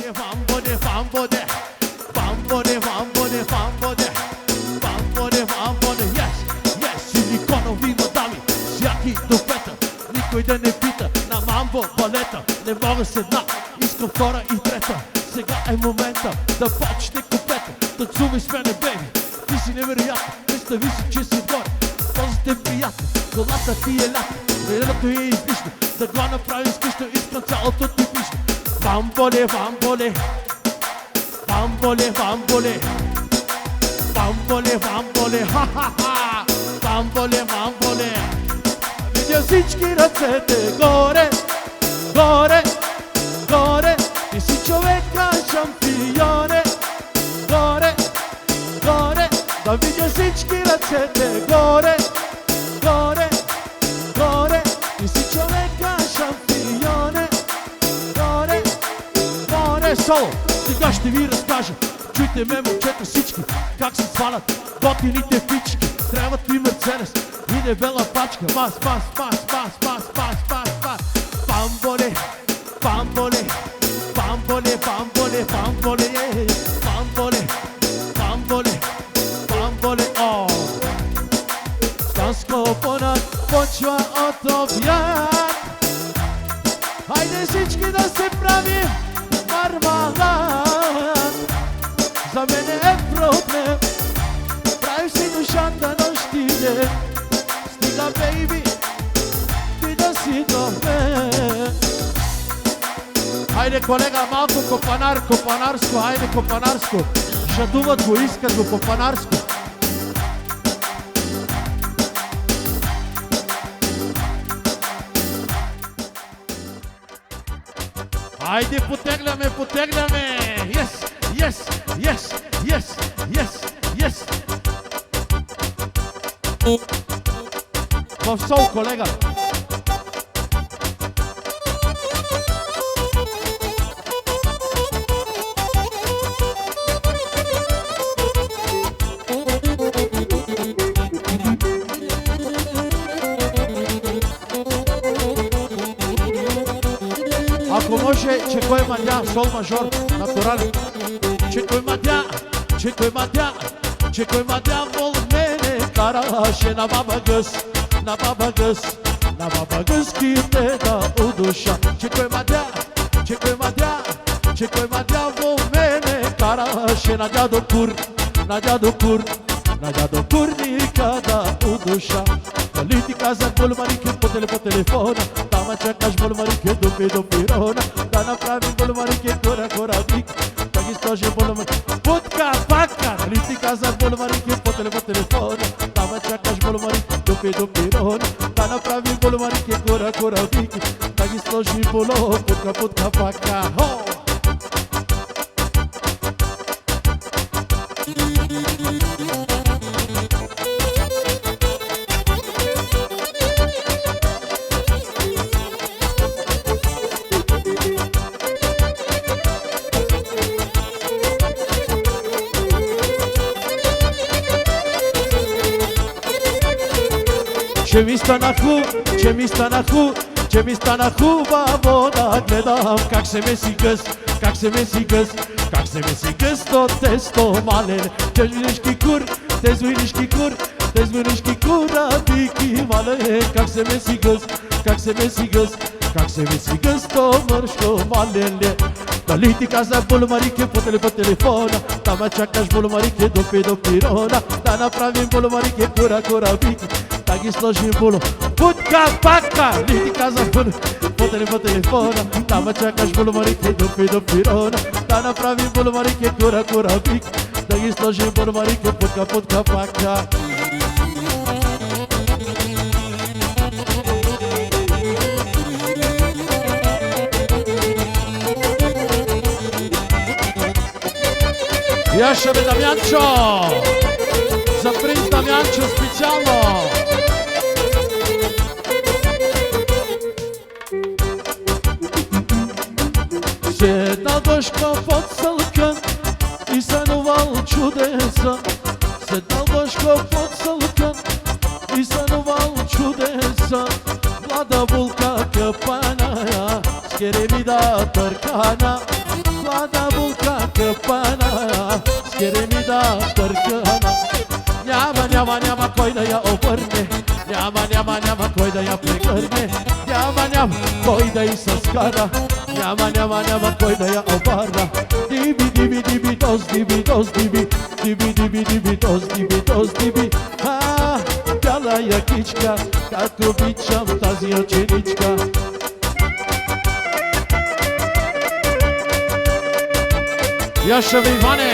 Bambole, bambole, bambole, bambole, bambole, bambole, bambole, yes, yes, силиконов има дами, всяки до пета, никой да не пита, на мамбо балета, не мога с една, искам втора и трета, сега е момента да почне купета, танцувай с мене, бейби, ти си невероятна, представи си, че си горе, този е приятно, колата ти е лята, времето е излишно, да го направим скучно, искам цялото ти пишно. Bambole, bambole, bambole, bambole, bambole, bambole, ha ha ha, bambole, bambole. Видя всички ръцете горе, горе, горе, ти си човека шампионе, горе, горе, да видя всички ръцете горе, горе, горе, ти си човека шампионе. Соло, сега ще ви разкажа. Чуйте ме, момчета, всички, как се свалят готините фички. Трябват ми Мерцедес и дебела пачка. Мас, мас, мас, мас, мас, мас, мас, мас. Бамболе, бамболе, бамболе, бамболе, бамболе, бамболе, бамболе, бамболе, о. Станско понад почва от обяд. Хайде всички да се правим мармалад, за мене е проблем, правиш си душата нощи ден, стига, бейби, ти да си до мен. Хайде, колега, малко копанарско, хайде копанарско, жадуват го, искат го копанарско. Айде, потегляме, потегляме! Yes, yes, yes, yes, yes, yes! В сол, колега! Ако може, че кой мадя, сол мажор, натурален. Че кой мадя, че кой мадя, че кой мадя вол мене караше на баба гъс, на баба гъс, на баба гъс ките да удуша. Че кой мадя, че кой мадя, че кой мадя вол мене караше на дядо Кур, на дядо Кур, на дядо Курника да удуша. Дали ти казах булмарики по телефона, тама чакаш булмарики до пирона, да направим булмарики кора бик, да ги сложи булмарики путка пака. Дали ти казах булмарики по телефона, тама чакаш булмарики до пирона, да направим булмарики кора бик, да ги сложи було путка пака. Че ми стана хубаво да гледам как се меси гъс, как се меси гъс, как се меси гъсто тесто малене. Те звинишки кур, те звинишки кур, те звинишки курабики малене. Как се меси гъс, как се меси гъс, как се меси гъсто мършко малене. Дали ти каза булмарики по телефона, тама чакаш булмарики до пирона, да направим булмарики курабики, да ги сложим було путка пака. Ли ти казах по телефона, тама чакаш булмарики до пирона, да направим булмарики курабики, да ги сложим булмарики путка пака. Яша бе, Дамянчо! За принц Дамянчо специално! Седнал Божко под сълкън и сънувал чудеса. Седнал Божко под сълкън и сънувал чудеса. Млада булка къпаная Scheremida tărcana, coada bulca căpana. Scheremida tărcana, neama, neama, neama, coida ia o bărne. Neama, neama, neama, coida ia plecărne. Neama, neama, coida i să scara. Neama, neama, neama, coida ia o barra. Dibi, dibi, dibi, dos, dibi, dos, dibi. Dibi, dibi, dibi, dos, dibi, dos, dibi. Ha, piala ia chička, kako bićam tazio čenička. Jašev Ivane.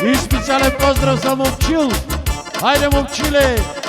I specjalny pozdrav za Momčil. Ajde Momčile!